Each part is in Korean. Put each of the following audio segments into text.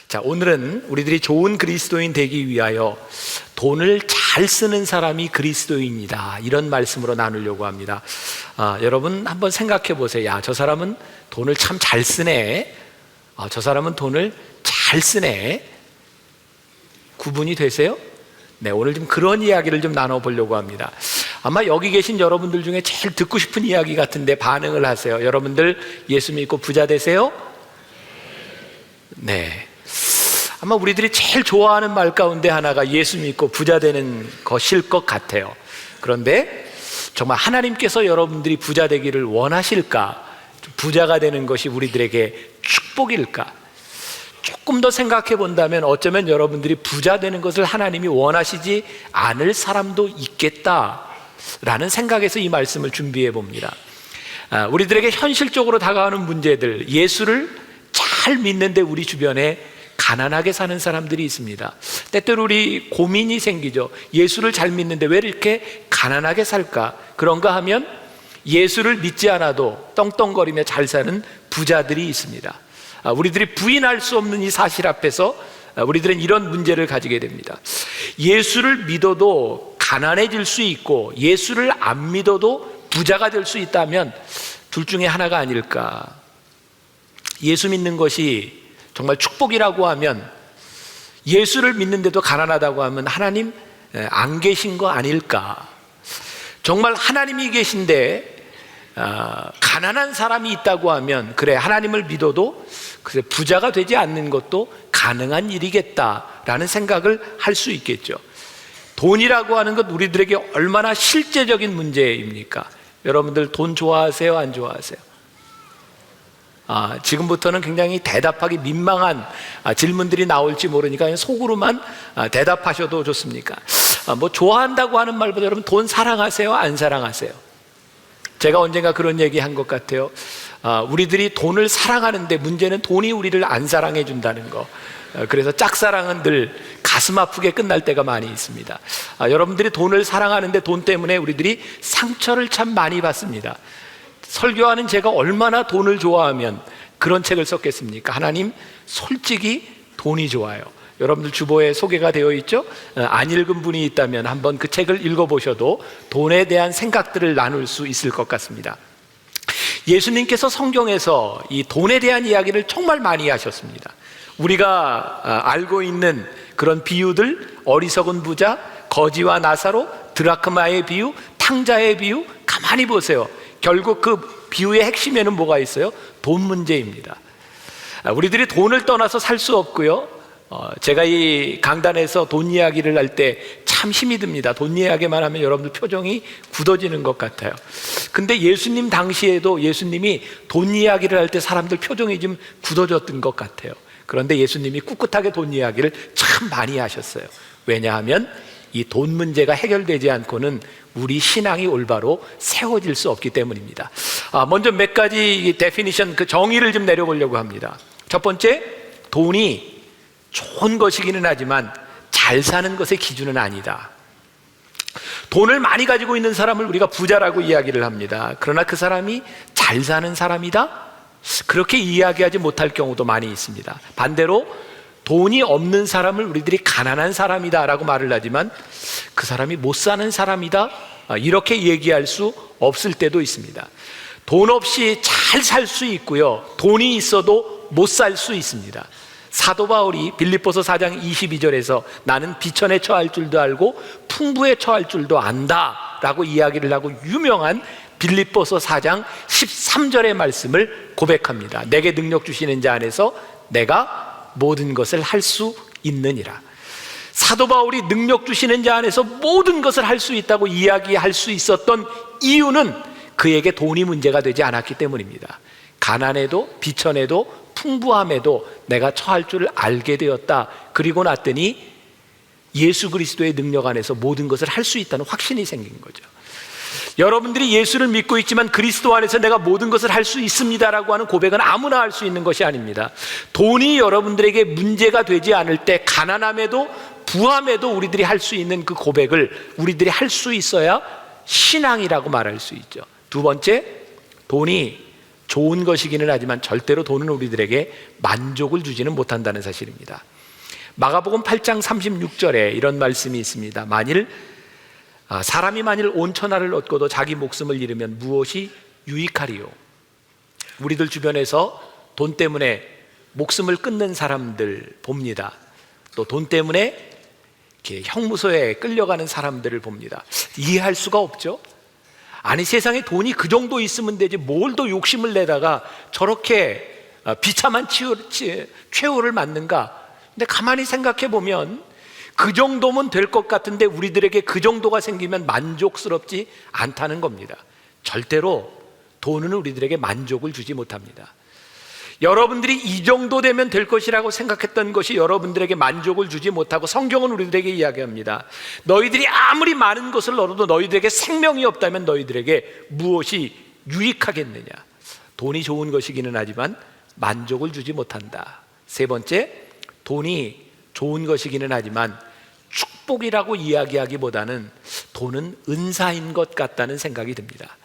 자, 오늘은 우리들이 좋은 그리스도인 되기 위하여 돈을 잘 쓰는 사람이 그리스도인이다, 이런 말씀으로 나누려고 합니다. 여러분 한번 생각해 보세요. 야, 저 사람은 돈을 참 잘 쓰네. 저 사람은 돈을 잘 쓰네. 구분이 되세요? 네, 오늘 좀 그런 이야기를 좀 나눠보려고 합니다. 아마 여기 계신 여러분들 중에 제일 듣고 싶은 이야기 같은데 반응을 하세요. 여러분들 예수 믿고 부자 되세요? 네. 아마 우리들이 제일 좋아하는 말 가운데 하나가 예수 믿고 부자 되는 것일 것 같아요. 그런데 정말 하나님께서 여러분들이 부자 되기를 원하실까? 부자가 되는 것이 우리들에게 축복일까? 조금 더 생각해 본다면 어쩌면 여러분들이 부자 되는 것을 하나님이 원하시지 않을 사람도 있겠다라는 생각에서 이 말씀을 준비해 봅니다. 우리들에게 현실적으로 다가오는 문제들, 예수를 잘 믿는데 우리 주변에 가난하게 사는 사람들이 있습니다. 때때로 우리 고민이 생기죠. 예수를 잘 믿는데 왜 이렇게 가난하게 살까? 그런가 하면 예수를 믿지 않아도 떵떵거리며 잘 사는 부자들이 있습니다. 우리들이 부인할 수 없는 이 사실 앞에서 우리들은 이런 문제를 가지게 됩니다. 예수를 믿어도 가난해질 수 있고 예수를 안 믿어도 부자가 될 수 있다면 둘 중에 하나가 아닐까? 예수 믿는 것이 정말 축복이라고 하면, 예수를 믿는데도 가난하다고 하면 하나님 안 계신 거 아닐까? 정말 하나님이 계신데 가난한 사람이 있다고 하면, 그래, 하나님을 믿어도 그래, 부자가 되지 않는 것도 가능한 일이겠다라는 생각을 할 수 있겠죠. 돈이라고 하는 것 우리들에게 얼마나 실제적인 문제입니까? 여러분들 돈 좋아하세요? 안 좋아하세요? 지금부터는 굉장히 대답하기 민망한 질문들이 나올지 모르니까 그냥 속으로만 대답하셔도 좋습니까? 뭐 좋아한다고 하는 말보다 여러분 돈 사랑하세요? 안 사랑하세요? 제가 언젠가 그런 얘기 한 것 같아요. 우리들이 돈을 사랑하는데 문제는 돈이 우리를 안 사랑해 준다는 거. 그래서 짝사랑은 늘 가슴 아프게 끝날 때가 많이 있습니다. 여러분들이 돈을 사랑하는데 돈 때문에 우리들이 상처를 참 많이 받습니다. 설교하는 제가 얼마나 돈을 좋아하면 그런 책을 썼겠습니까? 하나님, 솔직히 돈이 좋아요. 여러분들 주보에 소개가 되어 있죠? 안 읽은 분이 있다면 한번 그 책을 읽어보셔도 돈에 대한 생각들을 나눌 수 있을 것 같습니다. 예수님께서 성경에서 이 돈에 대한 이야기를 정말 많이 하셨습니다. 우리가 알고 있는 그런 비유들, 어리석은 부자, 거지와 나사로, 드라크마의 비유, 탕자의 비유, 가만히 보세요. 결국 그 비유의 핵심에는 뭐가 있어요? 돈 문제입니다. 우리들이 돈을 떠나서 살 수 없고요. 제가 이 강단에서 돈 이야기를 할 때 참 힘이 듭니다. 돈 이야기만 하면 여러분들 표정이 굳어지는 것 같아요. 근데 예수님 당시에도 예수님이 돈 이야기를 할 때 사람들 표정이 좀 굳어졌던 것 같아요. 그런데 예수님이 꿋꿋하게 돈 이야기를 참 많이 하셨어요. 왜냐하면 이 돈 문제가 해결되지 않고는 우리 신앙이 올바로 세워질 수 없기 때문입니다. 먼저 몇 가지 데피니션, 그 정의를 좀 내려보려고 합니다. 첫 번째, 돈이 좋은 것이기는 하지만 잘 사는 것의 기준은 아니다. 돈을 많이 가지고 있는 사람을 우리가 부자라고 이야기를 합니다. 그러나 그 사람이 잘 사는 사람이다? 그렇게 이야기하지 못할 경우도 많이 있습니다. 반대로 돈이 없는 사람을 우리들이 가난한 사람이다 라고 말을 하지만 그 사람이 못 사는 사람이다, 이렇게 얘기할 수 없을 때도 있습니다. 돈 없이 잘 살 수 있고요, 돈이 있어도 못 살 수 있습니다. 사도 바울이 빌립보서 4장 22절에서 나는 비천에 처할 줄도 알고 풍부에 처할 줄도 안다 라고 이야기를 하고 유명한 빌립보서 4장 13절의 말씀을 고백합니다. 내게 능력 주시는 자 안에서 내가 모든 것을 할 수 있느니라. 사도 바울이 능력 주시는 자 안에서 모든 것을 할 수 있다고 이야기할 수 있었던 이유는 그에게 돈이 문제가 되지 않았기 때문입니다. 가난에도 비천에도 풍부함에도 내가 처할 줄 알게 되었다. 그리고 났더니 예수 그리스도의 능력 안에서 모든 것을 할 수 있다는 확신이 생긴 거죠. 여러분들이 예수를 믿고 있지만 그리스도 안에서 내가 모든 것을 할 수 있습니다라고 하는 고백은 아무나 할 수 있는 것이 아닙니다. 돈이 여러분들에게 문제가 되지 않을 때 가난함에도 부함에도 우리들이 할 수 있는 그 고백을 우리들이 할 수 있어야 신앙이라고 말할 수 있죠. 두 번째, 돈이 좋은 것이기는 하지만 절대로 돈은 우리들에게 만족을 주지는 못한다는 사실입니다. 마가복음 8장 36절에 이런 말씀이 있습니다. 사람이 만일 온 천하를 얻고도 자기 목숨을 잃으면 무엇이 유익하리요? 우리들 주변에서 돈 때문에 목숨을 끊는 사람들 봅니다. 또 돈 때문에 이렇게 형무소에 끌려가는 사람들을 봅니다. 이해할 수가 없죠. 아니, 세상에 돈이 그 정도 있으면 되지 뭘 더 욕심을 내다가 저렇게 비참한 최후를 맞는가. 근데 가만히 생각해 보면 그 정도면 될 것 같은데 우리들에게 그 정도가 생기면 만족스럽지 않다는 겁니다. 절대로 돈은 우리들에게 만족을 주지 못합니다. 여러분들이 이 정도 되면 될 것이라고 생각했던 것이 여러분들에게 만족을 주지 못하고, 성경은 우리들에게 이야기합니다. 너희들이 아무리 많은 것을 얻어도 너희들에게 생명이 없다면 너희들에게 무엇이 유익하겠느냐. 돈이 좋은 것이기는 하지만 만족을 주지 못한다. 세 번째, 돈이 좋은 것이기는 하지만 축복이라고 이야기하기보다는 돈은 은사인 것 같다는 생각이 듭니다.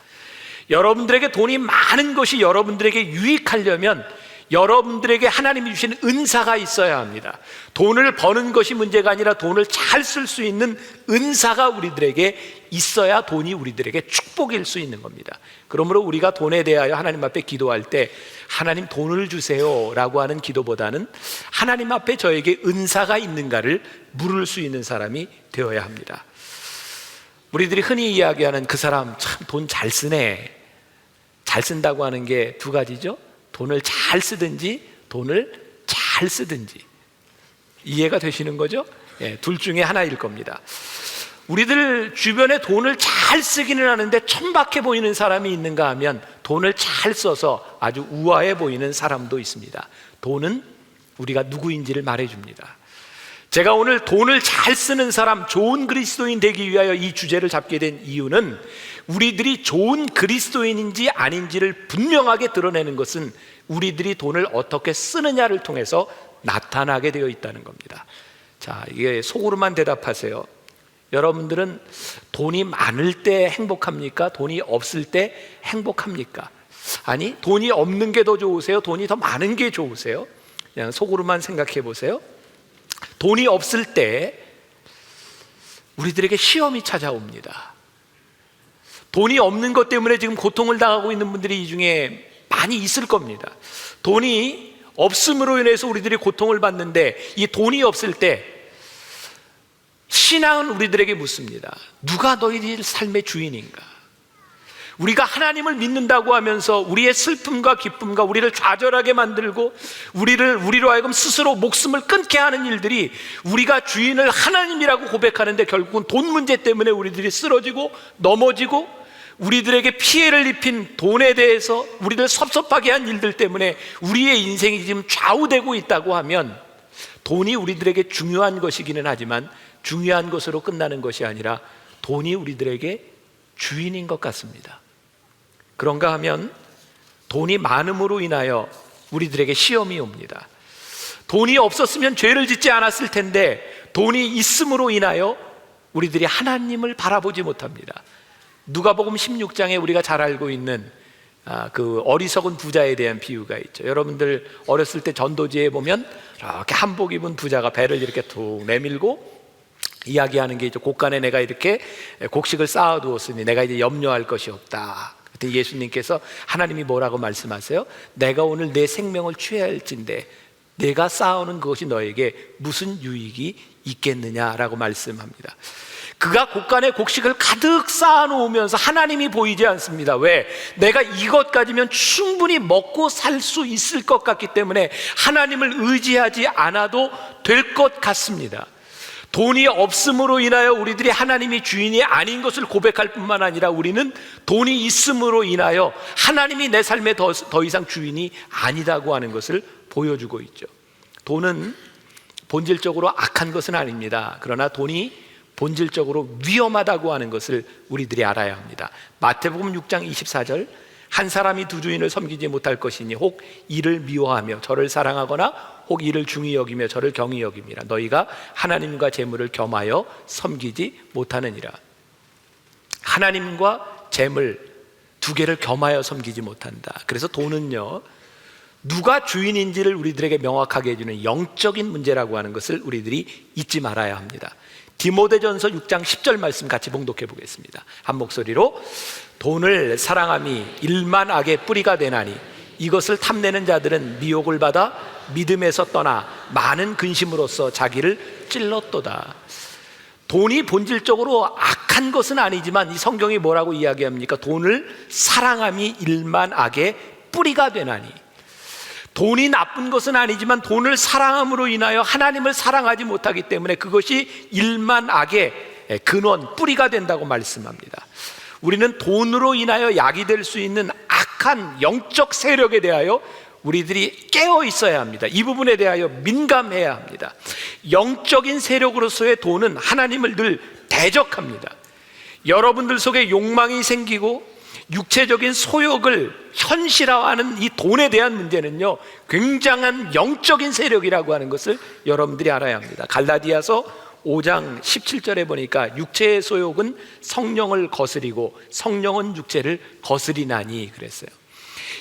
여러분들에게 돈이 많은 것이 여러분들에게 유익하려면 여러분들에게 하나님이 주시는 은사가 있어야 합니다. 돈을 버는 것이 문제가 아니라 돈을 잘 쓸 수 있는 은사가 우리들에게 있어야 돈이 우리들에게 축복일 수 있는 겁니다. 그러므로 우리가 돈에 대하여 하나님 앞에 기도할 때 하나님 돈을 주세요 라고 하는 기도보다는 하나님 앞에 저에게 은사가 있는가를 물을 수 있는 사람이 되어야 합니다. 우리들이 흔히 이야기하는 그 사람 참 돈 잘 쓰네, 잘 쓴다고 하는 게 두 가지죠. 돈을 잘 쓰든지 돈을 잘 쓰든지. 이해가 되시는 거죠? 둘 중에 하나일 겁니다. 우리들 주변에 돈을 잘 쓰기는 하는데 천박해 보이는 사람이 있는가 하면 돈을 잘 써서 아주 우아해 보이는 사람도 있습니다. 돈은 우리가 누구인지를 말해줍니다. 제가 오늘 돈을 잘 쓰는 사람, 좋은 그리스도인 되기 위하여 이 주제를 잡게 된 이유는 우리들이 좋은 그리스도인인지 아닌지를 분명하게 드러내는 것은 우리들이 돈을 어떻게 쓰느냐를 통해서 나타나게 되어 있다는 겁니다. 자, 이게 속으로만 대답하세요. 여러분들은 돈이 많을 때 행복합니까? 돈이 없을 때 행복합니까? 아니, 돈이 없는 게 더 좋으세요? 돈이 더 많은 게 좋으세요? 그냥 속으로만 생각해 보세요. 돈이 없을 때 우리들에게 시험이 찾아옵니다. 돈이 없는 것 때문에 지금 고통을 당하고 있는 분들이 이 중에 많이 있을 겁니다. 돈이 없음으로 인해서 우리들이 고통을 받는데, 이 돈이 없을 때 신앙은 우리들에게 묻습니다. 누가 너희들 삶의 주인인가? 우리가 하나님을 믿는다고 하면서 우리의 슬픔과 기쁨과 우리를 좌절하게 만들고 우리로 하여금 스스로 목숨을 끊게 하는 일들이, 우리가 주인을 하나님이라고 고백하는데 결국은 돈 문제 때문에 우리들이 쓰러지고 넘어지고, 우리들에게 피해를 입힌 돈에 대해서 우리를 섭섭하게 한 일들 때문에 우리의 인생이 지금 좌우되고 있다고 하면, 돈이 우리들에게 중요한 것이기는 하지만 중요한 것으로 끝나는 것이 아니라 돈이 우리들에게 주인인 것 같습니다. 그런가 하면 돈이 많음으로 인하여 우리들에게 시험이 옵니다. 돈이 없었으면 죄를 짓지 않았을 텐데 돈이 있음으로 인하여 우리들이 하나님을 바라보지 못합니다. 누가복음 16장에 우리가 잘 알고 있는 그 어리석은 부자에 대한 비유가 있죠. 여러분들 어렸을 때 전도지에 보면 이렇게 한복 입은 부자가 배를 이렇게 툭 내밀고 이야기하는 게 있죠. 곳간에 내가 이렇게 곡식을 쌓아두었으니 내가 이제 염려할 것이 없다. 그때 예수님께서, 하나님이 뭐라고 말씀하세요? 내가 오늘 내 생명을 취할진대 내가 쌓아오는 그것이 너에게 무슨 유익이 있겠느냐라고 말씀합니다. 그가 곳간에 곡식을 가득 쌓아놓으면서 하나님이 보이지 않습니다. 왜? 내가 이것 가지면 충분히 먹고 살 수 있을 것 같기 때문에 하나님을 의지하지 않아도 될 것 같습니다. 돈이 없음으로 인하여 우리들이 하나님이 주인이 아닌 것을 고백할 뿐만 아니라 우리는 돈이 있음으로 인하여 하나님이 내 삶에 더 이상 주인이 아니다고 하는 것을 보여주고 있죠. 돈은 본질적으로 악한 것은 아닙니다. 그러나 돈이 본질적으로 위험하다고 하는 것을 우리들이 알아야 합니다. 마태복음 6장 24절, 한 사람이 두 주인을 섬기지 못할 것이니 혹 이를 미워하며 저를 사랑하거나 혹 이를 중히 여기며 저를 경히 여김이라. 너희가 하나님과 재물을 겸하여 섬기지 못하느니라. 하나님과 재물, 두 개를 겸하여 섬기지 못한다. 그래서 돈은요, 누가 주인인지를 우리들에게 명확하게 해주는 영적인 문제라고 하는 것을 우리들이 잊지 말아야 합니다. 디모데전서 6장 10절 말씀 같이 봉독해 보겠습니다. 한 목소리로. 돈을 사랑함이 일만 악의 뿌리가 되나니 이것을 탐내는 자들은 미혹을 받아 믿음에서 떠나 많은 근심으로써 자기를 찔렀도다. 돈이 본질적으로 악한 것은 아니지만 이 성경이 뭐라고 이야기합니까? 돈을 사랑함이 일만 악의 뿌리가 되나니. 돈이 나쁜 것은 아니지만 돈을 사랑함으로 인하여 하나님을 사랑하지 못하기 때문에 그것이 일만 악의 근원, 뿌리가 된다고 말씀합니다. 우리는 돈으로 인하여 약이 될 수 있는 악한 영적 세력에 대하여 우리들이 깨어 있어야 합니다. 이 부분에 대하여 민감해야 합니다. 영적인 세력으로서의 돈은 하나님을 늘 대적합니다. 여러분들 속에 욕망이 생기고 육체적인 소욕을 현실화하는 이 돈에 대한 문제는요, 굉장한 영적인 세력이라고 하는 것을 여러분들이 알아야 합니다. 갈라디아서 5장 17절에 보니까 육체의 소욕은 성령을 거스리고 성령은 육체를 거스리나니 그랬어요.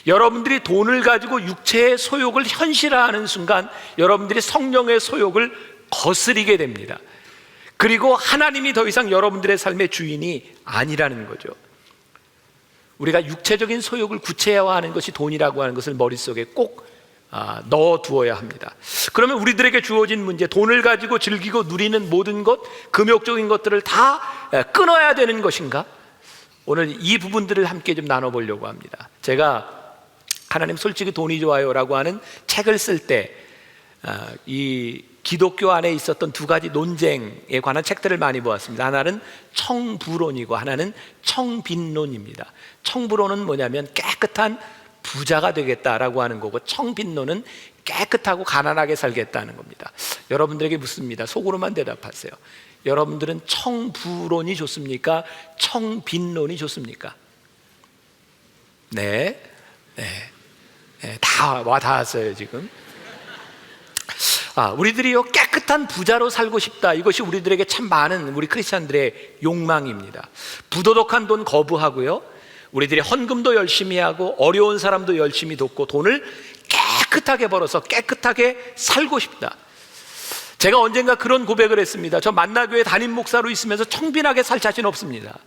여러분들이 돈을 가지고 육체의 소욕을 현실화하는 순간 여러분들이 성령의 소욕을 거스리게 됩니다. 그리고 하나님이 더 이상 여러분들의 삶의 주인이 아니라는 거죠. 우리가 육체적인 소욕을 구체화하는 것이 돈이라고 하는 것을 머릿속에 꼭 넣어두어야 합니다. 그러면 우리들에게 주어진 문제, 돈을 가지고 즐기고 누리는 모든 것, 금욕적인 것들을 다 끊어야 되는 것인가? 오늘 이 부분들을 함께 좀 나눠보려고 합니다. 제가 하나님 솔직히 돈이 좋아요라고 하는 책을 쓸 때 이 기독교 안에 있었던 두 가지 논쟁에 관한 책들을 많이 보았습니다. 하나는 청부론이고 하나는 청빈론입니다. 청부론은 뭐냐면 깨끗한 부자가 되겠다라고 하는 거고, 청빈론은 깨끗하고 가난하게 살겠다는 겁니다. 여러분들에게 묻습니다. 속으로만 대답하세요. 여러분들은 청부론이 좋습니까? 청빈론이 좋습니까? 네, 다 왔어요 지금. 우리들이요, 깨끗한 부자로 살고 싶다. 이것이 우리들에게 참 많은 우리 크리스찬들의 욕망입니다. 부도덕한 돈 거부하고요, 우리들이 헌금도 열심히 하고 어려운 사람도 열심히 돕고 돈을 깨끗하게 벌어서 깨끗하게 살고 싶다. 제가 언젠가 그런 고백을 했습니다. 저 만나교회 담임 목사로 있으면서 청빈하게 살 자신 없습니다.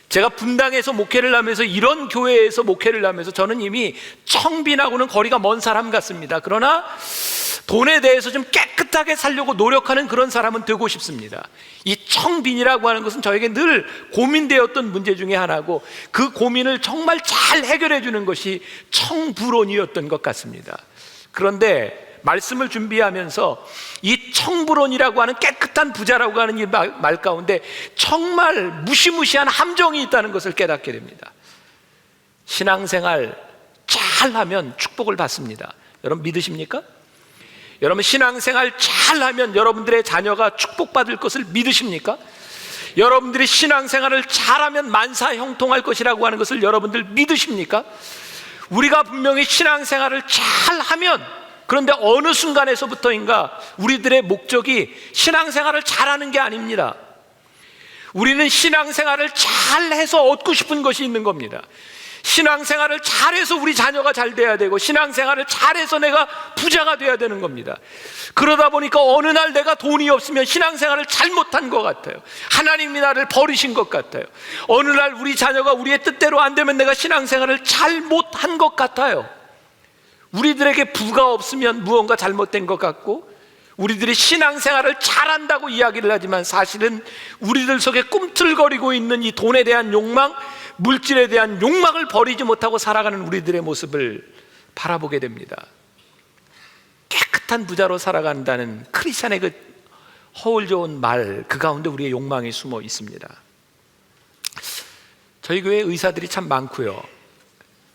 제가 분당에서 목회를 하면서, 이런 교회에서 목회를 하면서 저는 이미 청빈하고는 거리가 먼 사람 같습니다. 그러나 돈에 대해서 좀 깨끗하게 살려고 노력하는 그런 사람은 되고 싶습니다. 이 청빈이라고 하는 것은 저에게 늘 고민되었던 문제 중에 하나고, 그 고민을 정말 잘 해결해 주는 것이 청부론이었던 것 같습니다. 그런데 말씀을 준비하면서 이 청부론이라고 하는 깨끗한 부자라고 하는 이 말 가운데 정말 무시무시한 함정이 있다는 것을 깨닫게 됩니다. 신앙생활 잘하면 축복을 받습니다. 여러분 믿으십니까? 여러분 신앙생활 잘하면 여러분들의 자녀가 축복받을 것을 믿으십니까? 여러분들이 신앙생활을 잘하면 만사형통할 것이라고 하는 것을 여러분들 믿으십니까? 우리가 분명히 신앙생활을 잘하면, 그런데 어느 순간에서부터인가 우리들의 목적이 신앙생활을 잘하는 게 아닙니다. 우리는 신앙생활을 잘해서 얻고 싶은 것이 있는 겁니다. 신앙생활을 잘해서 우리 자녀가 잘 돼야 되고, 신앙생활을 잘해서 내가 부자가 돼야 되는 겁니다. 그러다 보니까 어느 날 내가 돈이 없으면 신앙생활을 잘못한 것 같아요. 하나님이 나를 버리신 것 같아요. 어느 날 우리 자녀가 우리의 뜻대로 안 되면 내가 신앙생활을 잘못한 것 같아요. 우리들에게 부가 없으면 무언가 잘못된 것 같고, 우리들이 신앙생활을 잘한다고 이야기를 하지만 사실은 우리들 속에 꿈틀거리고 있는 이 돈에 대한 욕망, 물질에 대한 욕망을 버리지 못하고 살아가는 우리들의 모습을 바라보게 됩니다. 깨끗한 부자로 살아간다는 크리스찬의 그 허울 좋은 말, 그 가운데 우리의 욕망이 숨어 있습니다. 저희 교회 의사들이 참 많고요,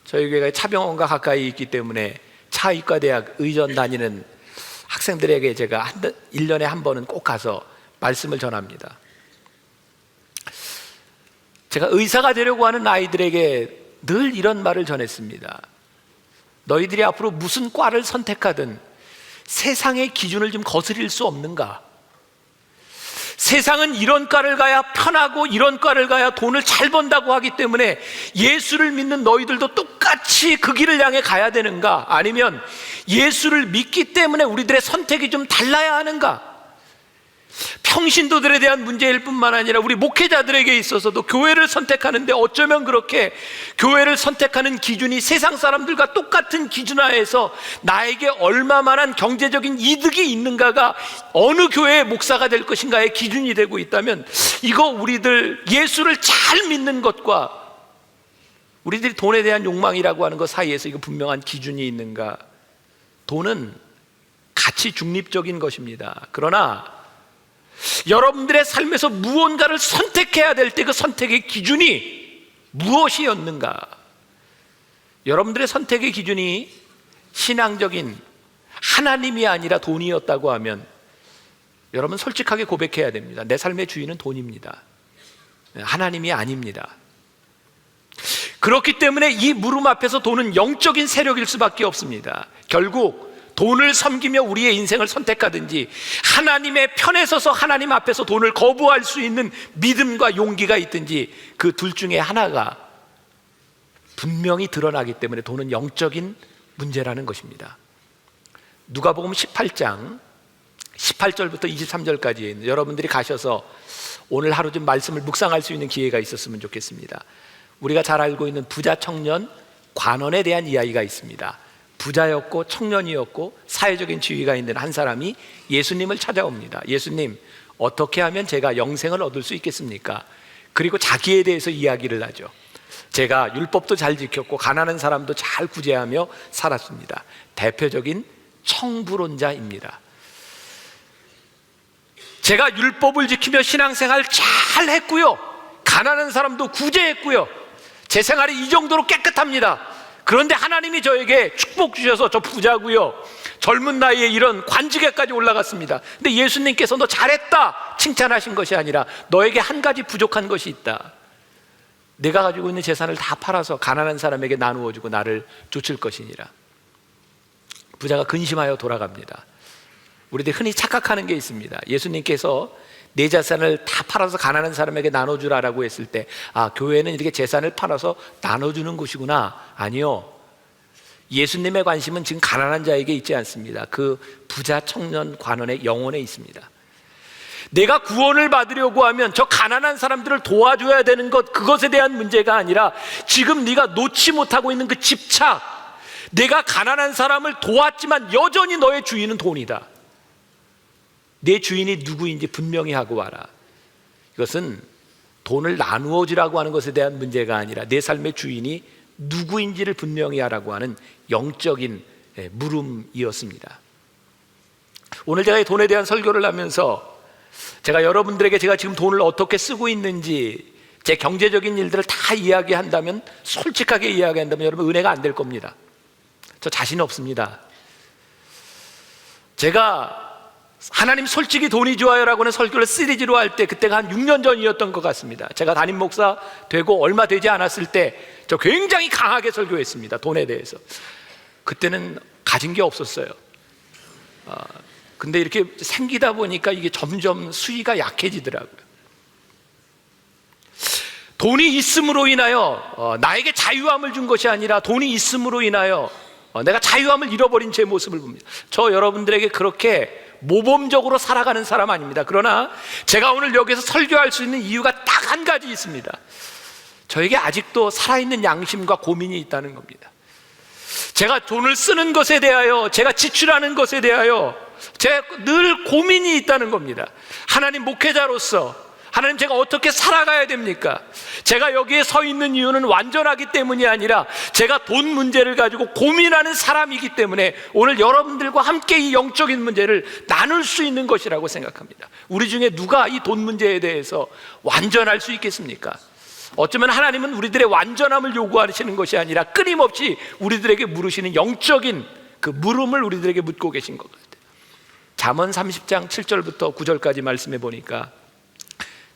저희 교회가 차병원과 가까이 있기 때문에 차의과대학 의전 다니는 학생들에게 제가 1년에 한 번은 꼭 가서 말씀을 전합니다. 제가 의사가 되려고 하는 아이들에게 늘 이런 말을 전했습니다. 너희들이 앞으로 무슨 과를 선택하든 세상의 기준을 좀 거스릴 수 없는가? 세상은 이런 과를 가야 편하고 이런 과를 가야 돈을 잘 번다고 하기 때문에 예수를 믿는 너희들도 똑같이 그 길을 향해 가야 되는가? 아니면 예수를 믿기 때문에 우리들의 선택이 좀 달라야 하는가? 평신도들에 대한 문제일 뿐만 아니라 우리 목회자들에게 있어서도 교회를 선택하는데 어쩌면 그렇게 교회를 선택하는 기준이 세상 사람들과 똑같은 기준 하에서 나에게 얼마만한 경제적인 이득이 있는가가 어느 교회의 목사가 될 것인가의 기준이 되고 있다면, 이거 우리들 예수를 잘 믿는 것과 우리들이 돈에 대한 욕망이라고 하는 것 사이에서 이거 분명한 기준이 있는가? 돈은 가치 중립적인 것입니다. 그러나 여러분들의 삶에서 무언가를 선택해야 될 때 그 선택의 기준이 무엇이었는가? 여러분들의 선택의 기준이 신앙적인 하나님이 아니라 돈이었다고 하면 여러분 솔직하게 고백해야 됩니다. 내 삶의 주인은 돈입니다. 하나님이 아닙니다. 그렇기 때문에 이 물음 앞에서 돈은 영적인 세력일 수밖에 없습니다. 결국 돈을 섬기며 우리의 인생을 선택하든지 하나님의 편에 서서 하나님 앞에서 돈을 거부할 수 있는 믿음과 용기가 있든지 그 둘 중에 하나가 분명히 드러나기 때문에 돈은 영적인 문제라는 것입니다. 누가복음 18장 18절부터 23절까지에 있는, 여러분들이 가셔서 오늘 하루 좀 말씀을 묵상할 수 있는 기회가 있었으면 좋겠습니다. 우리가 잘 알고 있는 부자 청년 관원에 대한 이야기가 있습니다. 부자였고 청년이었고 사회적인 지위가 있는 한 사람이 예수님을 찾아옵니다. 예수님, 어떻게 하면 제가 영생을 얻을 수 있겠습니까? 그리고 자기에 대해서 이야기를 하죠. 제가 율법도 잘 지켰고 가난한 사람도 잘 구제하며 살았습니다. 대표적인 청부론자입니다. 제가 율법을 지키며 신앙생활 잘 했고요, 가난한 사람도 구제했고요, 제 생활이 이 정도로 깨끗합니다. 그런데 하나님이 저에게 축복 주셔서 저 부자고요, 젊은 나이에 이런 관직에까지 올라갔습니다. 근데 예수님께서 너 잘했다 칭찬하신 것이 아니라 너에게 한 가지 부족한 것이 있다. 내가 가지고 있는 재산을 다 팔아서 가난한 사람에게 나누어 주고 나를 좇을 것이니라. 부자가 근심하여 돌아갑니다. 우리들 흔히 착각하는 게 있습니다. 예수님께서 내 재산을 다 팔아서 가난한 사람에게 나눠주라라고 했을 때, 아, 교회는 이렇게 재산을 팔아서 나눠주는 곳이구나. 아니요, 예수님의 관심은 지금 가난한 자에게 있지 않습니다. 그 부자 청년 관원의 영혼에 있습니다. 내가 구원을 받으려고 하면 저 가난한 사람들을 도와줘야 되는 것, 그것에 대한 문제가 아니라 지금 네가 놓지 못하고 있는 그 집착, 내가 가난한 사람을 도왔지만 여전히 너의 주인은 돈이다. 내 주인이 누구인지 분명히 하고 와라. 이것은 돈을 나누어 주라고 하는 것에 대한 문제가 아니라 내 삶의 주인이 누구인지를 분명히 하라고 하는 영적인 물음이었습니다. 오늘 제가 돈에 대한 설교를 하면서 제가 여러분들에게 제가 지금 돈을 어떻게 쓰고 있는지, 제 경제적인 일들을 다 이야기한다면, 솔직하게 이야기한다면 여러분 은혜가 안 될 겁니다. 저 자신 없습니다. 제가 하나님 솔직히 돈이 좋아요라고 하는 설교를 시리즈로 할 때, 그때가 한 6년 전이었던 것 같습니다. 제가 담임 목사 되고 얼마 되지 않았을 때 저 굉장히 강하게 설교했습니다. 돈에 대해서. 그때는 가진 게 없었어요. 근데 이렇게 생기다 보니까 이게 점점 수위가 약해지더라고요. 돈이 있음으로 인하여 나에게 자유함을 준 것이 아니라 돈이 있음으로 인하여 내가 자유함을 잃어버린 제 모습을 봅니다. 저 여러분들에게 그렇게 모범적으로 살아가는 사람 아닙니다. 그러나 제가 오늘 여기서 설교할 수 있는 이유가 딱 한 가지 있습니다. 저에게 아직도 살아있는 양심과 고민이 있다는 겁니다. 제가 돈을 쓰는 것에 대하여, 제가 지출하는 것에 대하여 제가 늘 고민이 있다는 겁니다. 하나님 목회자로서 하나님, 제가 어떻게 살아가야 됩니까? 제가 여기에 서 있는 이유는 완전하기 때문이 아니라 제가 돈 문제를 가지고 고민하는 사람이기 때문에 오늘 여러분들과 함께 이 영적인 문제를 나눌 수 있는 것이라고 생각합니다. 우리 중에 누가 이 돈 문제에 대해서 완전할 수 있겠습니까? 어쩌면 하나님은 우리들의 완전함을 요구하시는 것이 아니라 끊임없이 우리들에게 물으시는 영적인 그 물음을 우리들에게 묻고 계신 것 같아요. 잠언 30장 7절부터 9절까지 말씀해 보니까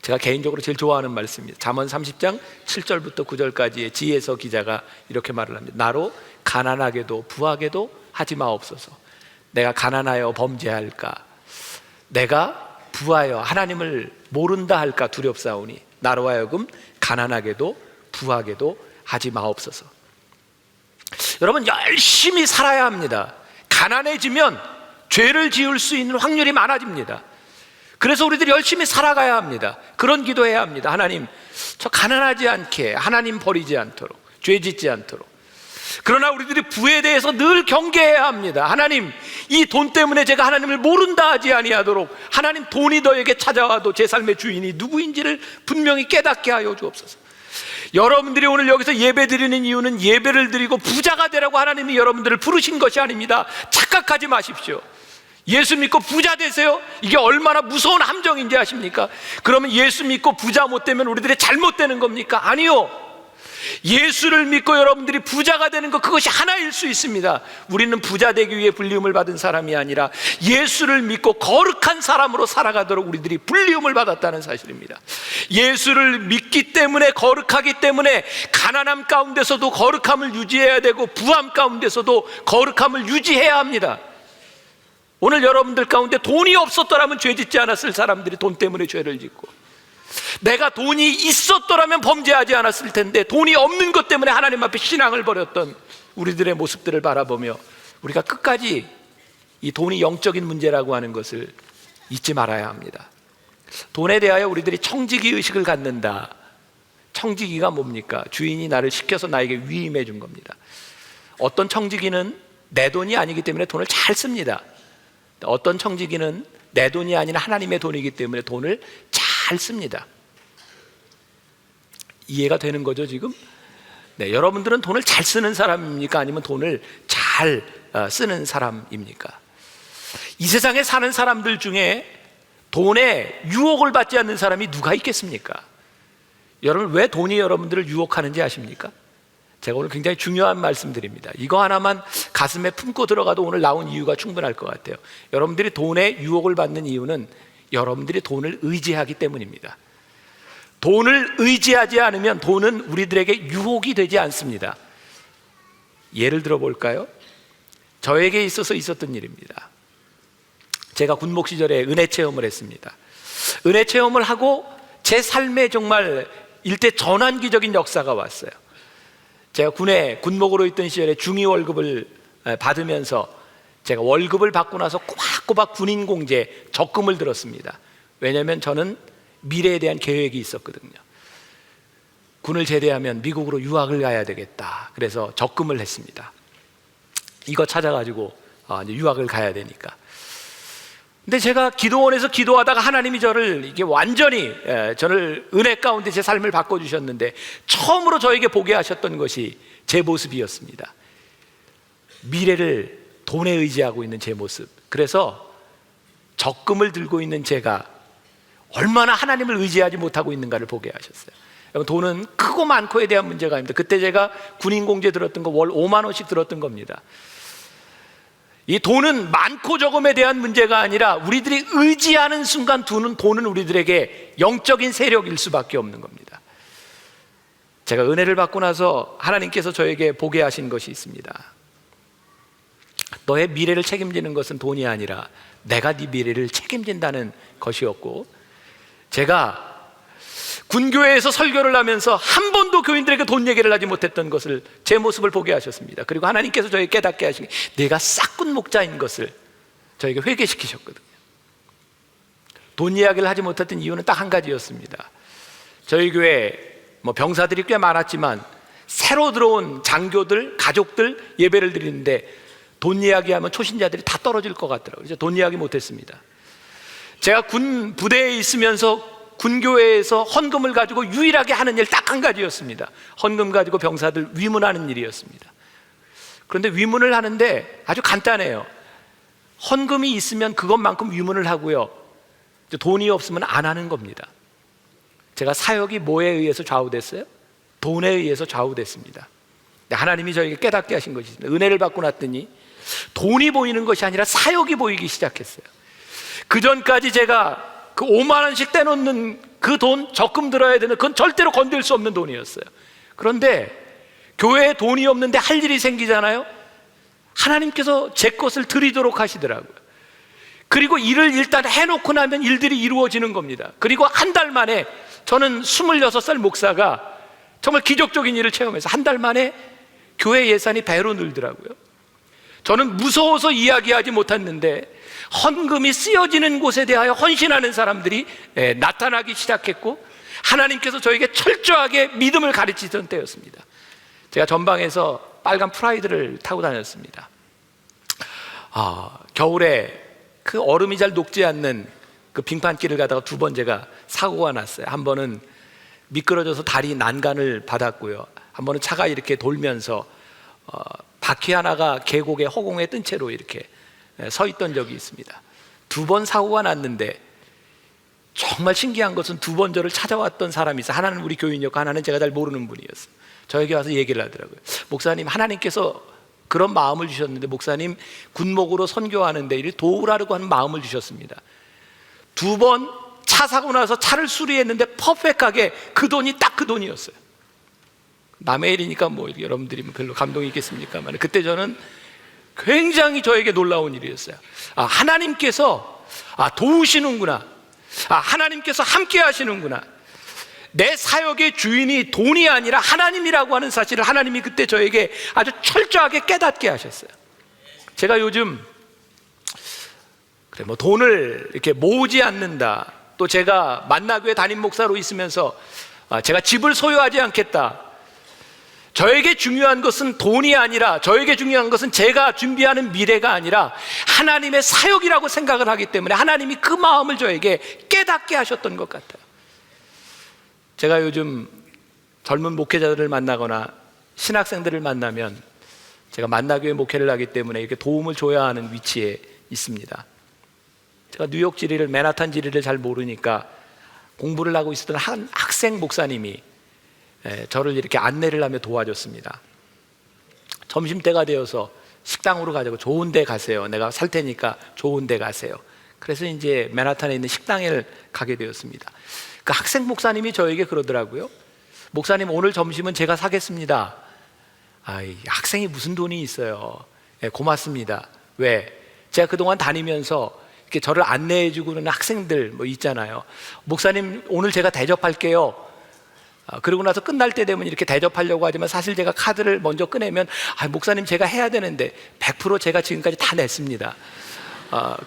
제가 개인적으로 제일 좋아하는 말씀입니다. 잠언 30장 7절부터 9절까지의 지혜서 기자가 이렇게 말을 합니다. 나로 가난하게도 부하게도 하지 마옵소서. 내가 가난하여 범죄할까? 내가 부하여 하나님을 모른다 할까 두렵사오니 나로 하여금 가난하게도 부하게도 하지 마옵소서. 여러분, 열심히 살아야 합니다. 가난해지면 죄를 지을 수 있는 확률이 많아집니다. 그래서 우리들이 열심히 살아가야 합니다. 그런 기도해야 합니다. 하나님, 저 가난하지 않게, 하나님 버리지 않도록, 죄 짓지 않도록. 그러나 우리들이 부에 대해서 늘 경계해야 합니다. 하나님, 이 돈 때문에 제가 하나님을 모른다 하지 아니하도록, 하나님, 돈이 너에게 찾아와도 제 삶의 주인이 누구인지를 분명히 깨닫게 하여 주옵소서. 여러분들이 오늘 여기서 예배 드리는 이유는 예배를 드리고 부자가 되라고 하나님이 여러분들을 부르신 것이 아닙니다. 착각하지 마십시오. 예수 믿고 부자 되세요? 이게 얼마나 무서운 함정인지 아십니까? 그러면 예수 믿고 부자 못 되면 우리들이 잘못되는 겁니까? 아니요. 예수를 믿고 여러분들이 부자가 되는 것, 그것이 하나일 수 있습니다. 우리는 부자 되기 위해 불리움을 받은 사람이 아니라 예수를 믿고 거룩한 사람으로 살아가도록 우리들이 불리움을 받았다는 사실입니다. 예수를 믿기 때문에, 거룩하기 때문에 가난함 가운데서도 거룩함을 유지해야 되고 부함 가운데서도 거룩함을 유지해야 합니다. 오늘 여러분들 가운데 돈이 없었더라면 죄 짓지 않았을 사람들이 돈 때문에 죄를 짓고, 내가 돈이 있었더라면 범죄하지 않았을 텐데 돈이 없는 것 때문에 하나님 앞에 신앙을 버렸던 우리들의 모습들을 바라보며 우리가 끝까지 이 돈이 영적인 문제라고 하는 것을 잊지 말아야 합니다. 돈에 대하여 우리들이 청지기 의식을 갖는다. 청지기가 뭡니까? 주인이 나를 시켜서 나에게 위임해 준 겁니다. 어떤 청지기는 내 돈이 아니기 때문에 돈을 잘 씁니다. 어떤 청지기는 내 돈이 아닌 하나님의 돈이기 때문에 돈을 잘 씁니다. 이해가 되는 거죠 지금? 네, 여러분들은 돈을 잘 쓰는 사람입니까? 아니면 돈을 잘 쓰는 사람입니까? 이 세상에 사는 사람들 중에 돈에 유혹을 받지 않는 사람이 누가 있겠습니까? 여러분, 왜 돈이 여러분들을 유혹하는지 아십니까? 제가 오늘 굉장히 중요한 말씀드립니다. 이거 하나만 가슴에 품고 들어가도 오늘 나온 이유가 충분할 것 같아요. 여러분들이 돈에 유혹을 받는 이유는 여러분들이 돈을 의지하기 때문입니다. 돈을 의지하지 않으면 돈은 우리들에게 유혹이 되지 않습니다. 예를 들어 볼까요? 저에게 있어서 있었던 일입니다. 제가 군목 시절에 은혜 체험을 했습니다. 은혜 체험을 하고 제 삶에 정말 일대 전환기적인 역사가 왔어요. 제가 군목으로 있던 시절에 중위 월급을 받으면서 제가 월급을 받고 나서 꼬박꼬박 군인 공제 적금을 들었습니다. 왜냐하면 저는 미래에 대한 계획이 있었거든요. 군을 제대하면 미국으로 유학을 가야 되겠다. 그래서 적금을 했습니다. 이거 찾아가지고 이제 유학을 가야 되니까. 근데 제가 기도원에서 기도하다가 하나님이 저를 이게 완전히 저를 은혜 가운데 제 삶을 바꿔주셨는데 처음으로 저에게 보게 하셨던 것이 제 모습이었습니다. 미래를 돈에 의지하고 있는 제 모습. 그래서 적금을 들고 있는 제가 얼마나 하나님을 의지하지 못하고 있는가를 보게 하셨어요. 여러분, 돈은 크고 많고에 대한 문제가 아닙니다. 그때 제가 군인 공제 들었던 거 월 5만 원씩 들었던 겁니다. 이 돈은 많고 적음에 대한 문제가 아니라 우리들이 의지하는 순간 돈은 우리들에게 영적인 세력일 수밖에 없는 겁니다. 제가 은혜를 받고 나서 하나님께서 저에게 보게 하신 것이 있습니다. 너의 미래를 책임지는 것은 돈이 아니라 내가 네 미래를 책임진다는 것이었고, 제가 군교회에서 설교를 하면서 한 번도 교인들에게 돈 얘기를 하지 못했던 것을, 제 모습을 보게 하셨습니다. 그리고 하나님께서 저에게 깨닫게 하시니 내가 싹군 목자인 것을 저에게 회개시키셨거든요. 돈 이야기를 하지 못했던 이유는 딱 한 가지였습니다. 저희 교회 병사들이 꽤 많았지만 새로 들어온 장교들, 가족들 예배를 드리는데 돈 이야기하면 초신자들이 다 떨어질 것 같더라고요. 그래서 돈 이야기 못했습니다. 제가 군 부대에 있으면서 군교회에서 헌금을 가지고 유일하게 하는 일 딱 한 가지였습니다. 헌금 가지고 병사들 위문하는 일이었습니다. 그런데 위문을 하는데 아주 간단해요. 헌금이 있으면 그것만큼 위문을 하고요, 돈이 없으면 안 하는 겁니다. 제가 사역이 뭐에 의해서 좌우됐어요? 돈에 의해서 좌우됐습니다. 하나님이 저에게 깨닫게 하신 것이 있습니다. 은혜를 받고 났더니 돈이 보이는 것이 아니라 사역이 보이기 시작했어요. 그 전까지 제가 그 5만 원씩 떼놓는 그 돈, 적금 들어야 되는, 그건 절대로 건들 수 없는 돈이었어요. 그런데 교회에 돈이 없는데 할 일이 생기잖아요. 하나님께서 제 것을 드리도록 하시더라고요. 그리고 일을 일단 해놓고 나면 일들이 이루어지는 겁니다. 그리고 한 달 만에, 저는 26살 목사가 정말 기적적인 일을 체험해서 한 달 만에 교회 예산이 배로 늘더라고요. 저는 무서워서 이야기하지 못했는데 헌금이 쓰여지는 곳에 대하여 헌신하는 사람들이 나타나기 시작했고, 하나님께서 저에게 철저하게 믿음을 가르치던 때였습니다. 제가 전방에서 빨간 프라이드를 타고 다녔습니다. 겨울에 그 얼음이 잘 녹지 않는 그 빙판길을 가다가 두 번 제가 사고가 났어요. 한 번은 미끄러져서 다리 난간을 받았고요. 한 번은 차가 이렇게 돌면서 바퀴 하나가 계곡에 허공에 뜬 채로 이렇게 서 있던 적이 있습니다. 두 번 사고가 났는데 정말 신기한 것은 두 번 저를 찾아왔던 사람이 있어요. 하나는 우리 교인이었고 하나는 제가 잘 모르는 분이었어요. 저에게 와서 얘기를 하더라고요. 목사님, 하나님께서 그런 마음을 주셨는데, 목사님 군목으로 선교하는데 이를 도우라고 하는 마음을 주셨습니다. 두 번 차 사고 나서 차를 수리했는데 퍼펙트하게 그 돈이 딱 그 돈이었어요. 남의 일이니까 뭐 여러분들이 별로 감동이 있겠습니까만, 그때 저는 굉장히 저에게 놀라운 일이었어요. 하나님께서 도우시는구나, 하나님께서 함께 하시는구나. 내 사역의 주인이 돈이 아니라 하나님이라고 하는 사실을 하나님이 그때 저에게 아주 철저하게 깨닫게 하셨어요. 제가 요즘 돈을 이렇게 모으지 않는다, 또 제가 만나교회 담임 목사로 있으면서 제가 집을 소유하지 않겠다, 저에게 중요한 것은 돈이 아니라, 저에게 중요한 것은 제가 준비하는 미래가 아니라 하나님의 사역이라고 생각을 하기 때문에 하나님이 그 마음을 저에게 깨닫게 하셨던 것 같아요. 제가 요즘 젊은 목회자들을 만나거나 신학생들을 만나면, 제가 만나교회 목회를 하기 때문에 이렇게 도움을 줘야 하는 위치에 있습니다. 제가 뉴욕 지리를, 맨하탄 지리를 잘 모르니까 공부를 하고 있었던 한 학생 목사님이 저를 이렇게 안내를 하며 도와줬습니다. 점심때가 되어서 식당으로 가자고, 좋은 데 가세요, 내가 살 테니까 좋은 데 가세요. 그래서 이제 맨하탄에 있는 식당에 가게 되었습니다. 그 학생 목사님이 저에게 그러더라고요. 목사님, 오늘 점심은 제가 사겠습니다. 학생이 무슨 돈이 있어요. 고맙습니다. 왜? 제가 그동안 다니면서 이렇게 저를 안내해주고 그러는 학생들 뭐 있잖아요. 목사님, 오늘 제가 대접할게요. 그러고 나서 끝날 때 되면 이렇게 대접하려고 하지만 사실 제가 카드를 먼저 꺼내면, 목사님 제가 해야 되는데 100% 제가 지금까지 다 냈습니다.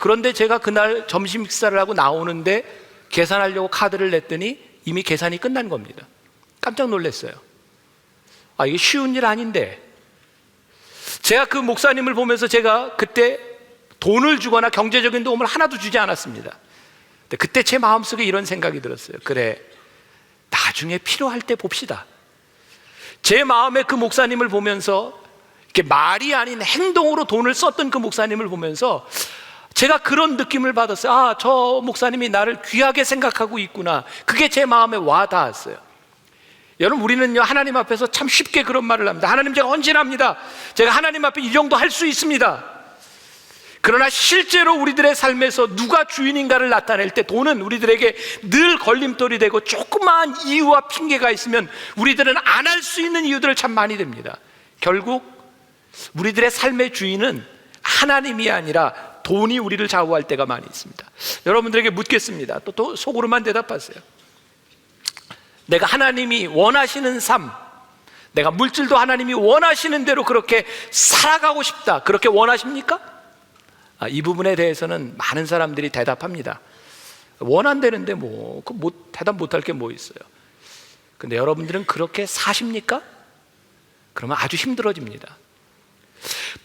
그런데 제가 그날 점심 식사를 하고 나오는데 계산하려고 카드를 냈더니 이미 계산이 끝난 겁니다. 깜짝 놀랐어요. 이게 쉬운 일 아닌데. 제가 그 목사님을 보면서 제가 그때 돈을 주거나 경제적인 도움을 하나도 주지 않았습니다. 근데 그때 제 마음속에 이런 생각이 들었어요. 그래, 나중에 필요할 때 봅시다. 제 마음에 그 목사님을 보면서, 이렇게 말이 아닌 행동으로 돈을 썼던 그 목사님을 보면서 제가 그런 느낌을 받았어요. 저 목사님이 나를 귀하게 생각하고 있구나. 그게 제 마음에 와 닿았어요. 여러분, 우리는요, 하나님 앞에서 참 쉽게 그런 말을 합니다. 하나님, 제가 헌신합니다. 제가 하나님 앞에 이 정도 할 수 있습니다. 그러나 실제로 우리들의 삶에서 누가 주인인가를 나타낼 때 돈은 우리들에게 늘 걸림돌이 되고, 조그마한 이유와 핑계가 있으면 우리들은 안 할 수 있는 이유들을 참 많이 댑니다. 결국 우리들의 삶의 주인은 하나님이 아니라 돈이 우리를 좌우할 때가 많이 있습니다. 여러분들에게 묻겠습니다. 또 속으로만 대답하세요. 내가 하나님이 원하시는 삶, 내가 물질도 하나님이 원하시는 대로 그렇게 살아가고 싶다, 그렇게 원하십니까? 이 부분에 대해서는 많은 사람들이 대답합니다. 원한다는데 대답 못할 게 뭐 있어요. 근데 여러분들은 그렇게 사십니까? 그러면 아주 힘들어집니다.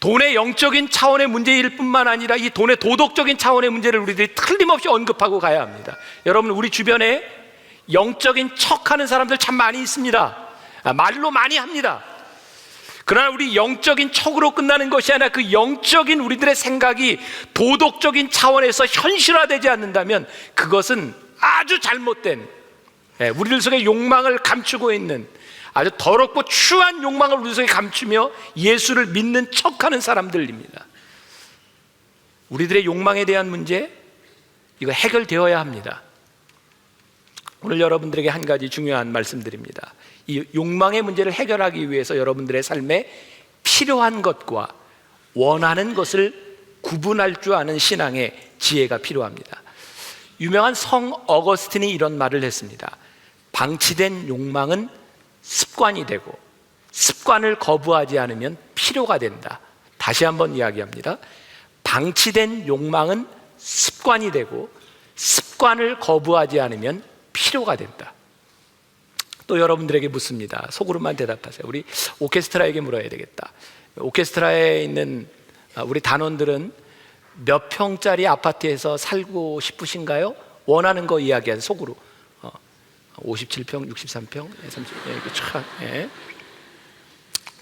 돈의 영적인 차원의 문제일 뿐만 아니라 이 돈의 도덕적인 차원의 문제를 우리들이 틀림없이 언급하고 가야 합니다. 여러분, 우리 주변에 영적인 척하는 사람들 참 많이 있습니다. 말로 많이 합니다. 그러나 우리 영적인 척으로 끝나는 것이 아니라 그 영적인 우리들의 생각이 도덕적인 차원에서 현실화되지 않는다면 그것은 아주 잘못된, 우리들 속에 욕망을 감추고 있는 아주 더럽고 추한 욕망을 우리 속에 감추며 예수를 믿는 척하는 사람들입니다. 우리들의 욕망에 대한 문제, 이거 해결되어야 합니다. 오늘 여러분들에게 한 가지 중요한 말씀드립니다. 이 욕망의 문제를 해결하기 위해서 여러분들의 삶에 필요한 것과 원하는 것을 구분할 줄 아는 신앙의 지혜가 필요합니다. 유명한 성 어거스틴이 이런 말을 했습니다. 방치된 욕망은 습관이 되고 습관을 거부하지 않으면 필요가 된다. 다시 한번 이야기합니다. 방치된 욕망은 습관이 되고 습관을 거부하지 않으면 필요가 된다. 또 여러분들에게 묻습니다. 속으로만 대답하세요. 우리 오케스트라에게 물어야 되겠다. 오케스트라에 있는 우리 단원들은 몇 평짜리 아파트에서 살고 싶으신가요? 원하는 거 이야기하세요. 속으로 57평, 63평, 30, 예.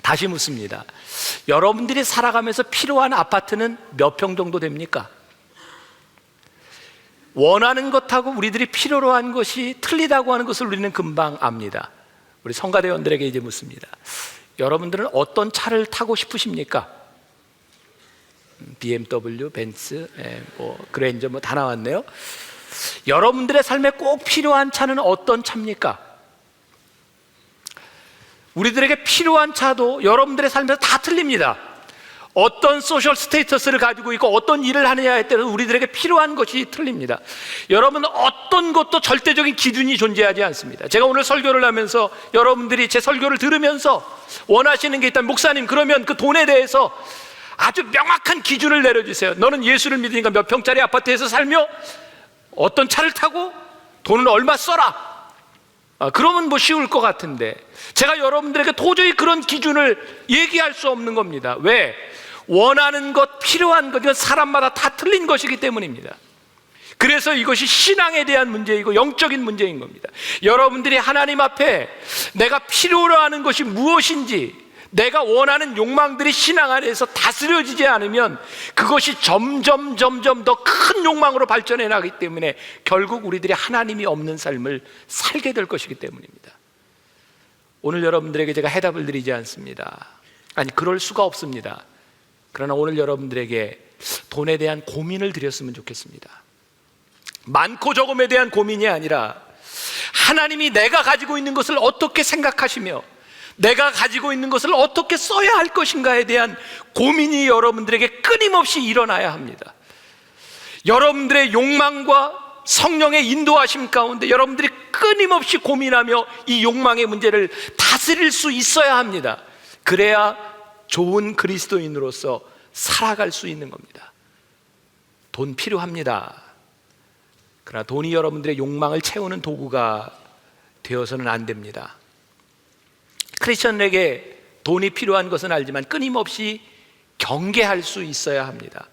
다시 묻습니다. 여러분들이 살아가면서 필요한 아파트는 몇 평 정도 됩니까? 원하는 것하고 우리들이 필요로 한 것이 틀리다고 하는 것을 우리는 금방 압니다. 우리 성가대원들에게 이제 묻습니다. 여러분들은 어떤 차를 타고 싶으십니까? BMW, 벤츠, 그랜저 다 나왔네요. 여러분들의 삶에 꼭 필요한 차는 어떤 차입니까? 우리들에게 필요한 차도 여러분들의 삶에서 다 틀립니다. 어떤 소셜 스테이터스를 가지고 있고 어떤 일을 하느냐에 따라서 우리들에게 필요한 것이 틀립니다. 여러분, 어떤 것도 절대적인 기준이 존재하지 않습니다. 제가 오늘 설교를 하면서 여러분들이 제 설교를 들으면서 원하시는 게 있다면, 목사님 그러면 그 돈에 대해서 아주 명확한 기준을 내려주세요. 너는 예수를 믿으니까 몇 평짜리 아파트에서 살며 어떤 차를 타고 돈은 얼마 써라. 그러면 뭐 쉬울 것 같은데, 제가 여러분들에게 도저히 그런 기준을 얘기할 수 없는 겁니다. 왜? 원하는 것, 필요한 것, 이건 사람마다 다 틀린 것이기 때문입니다. 그래서 이것이 신앙에 대한 문제이고 영적인 문제인 겁니다. 여러분들이 하나님 앞에 내가 필요로 하는 것이 무엇인지, 내가 원하는 욕망들이 신앙 안에서 다스려지지 않으면 그것이 점점 더 큰 욕망으로 발전해 나가기 때문에 결국 우리들이 하나님이 없는 삶을 살게 될 것이기 때문입니다. 오늘 여러분들에게 제가 해답을 드리지 않습니다. 아니, 그럴 수가 없습니다. 그러나 오늘 여러분들에게 돈에 대한 고민을 드렸으면 좋겠습니다. 많고 적음에 대한 고민이 아니라 하나님이 내가 가지고 있는 것을 어떻게 생각하시며 내가 가지고 있는 것을 어떻게 써야 할 것인가에 대한 고민이 여러분들에게 끊임없이 일어나야 합니다. 여러분들의 욕망과 성령의 인도하심 가운데 여러분들이 끊임없이 고민하며 이 욕망의 문제를 다스릴 수 있어야 합니다. 그래야 좋은 그리스도인으로서 살아갈 수 있는 겁니다. 돈 필요합니다. 그러나 돈이 여러분들의 욕망을 채우는 도구가 되어서는 안 됩니다. 크리스천에게 돈이 필요한 것은 알지만 끊임없이 경계할 수 있어야 합니다.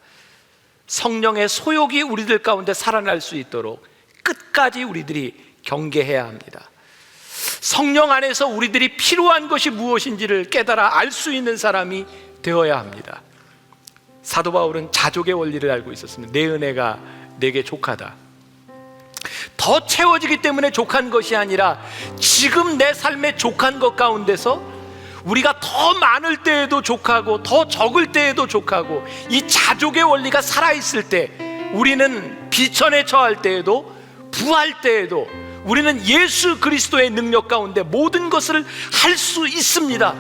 성령의 소욕이 우리들 가운데 살아날 수 있도록 끝까지 우리들이 경계해야 합니다. 성령 안에서 우리들이 필요한 것이 무엇인지를 깨달아 알 수 있는 사람이 되어야 합니다. 사도 바울은 자족의 원리를 알고 있었습니다. 내 은혜가 내게 족하다. 더 채워지기 때문에 족한 것이 아니라 지금 내 삶에 족한 것 가운데서 우리가 더 많을 때에도 족하고 더 적을 때에도 족하고, 이 자족의 원리가 살아있을 때 우리는 비천에 처할 때에도 부할 때에도 우리는 예수 그리스도의 능력 가운데 모든 것을 할 수 있습니다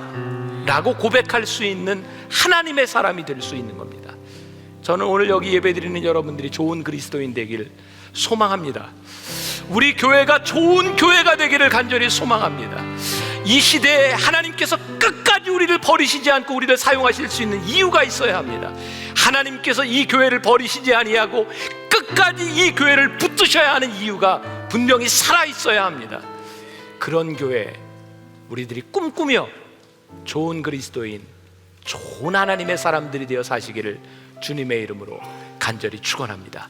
라고 고백할 수 있는 하나님의 사람이 될 수 있는 겁니다. 저는 오늘 여기 예배드리는 여러분들이 좋은 그리스도인 되기를 소망합니다. 우리 교회가 좋은 교회가 되기를 간절히 소망합니다. 이 시대에 하나님께서 끝까지 우리를 버리시지 않고 우리를 사용하실 수 있는 이유가 있어야 합니다. 하나님께서 이 교회를 버리시지 아니하고 끝까지 이 교회를 붙드셔야 하는 이유가 분명히 살아있어야 합니다. 그런 교회 우리들이 꿈꾸며 좋은 그리스도인, 좋은 하나님의 사람들이 되어 사시기를 주님의 이름으로 간절히 축원합니다.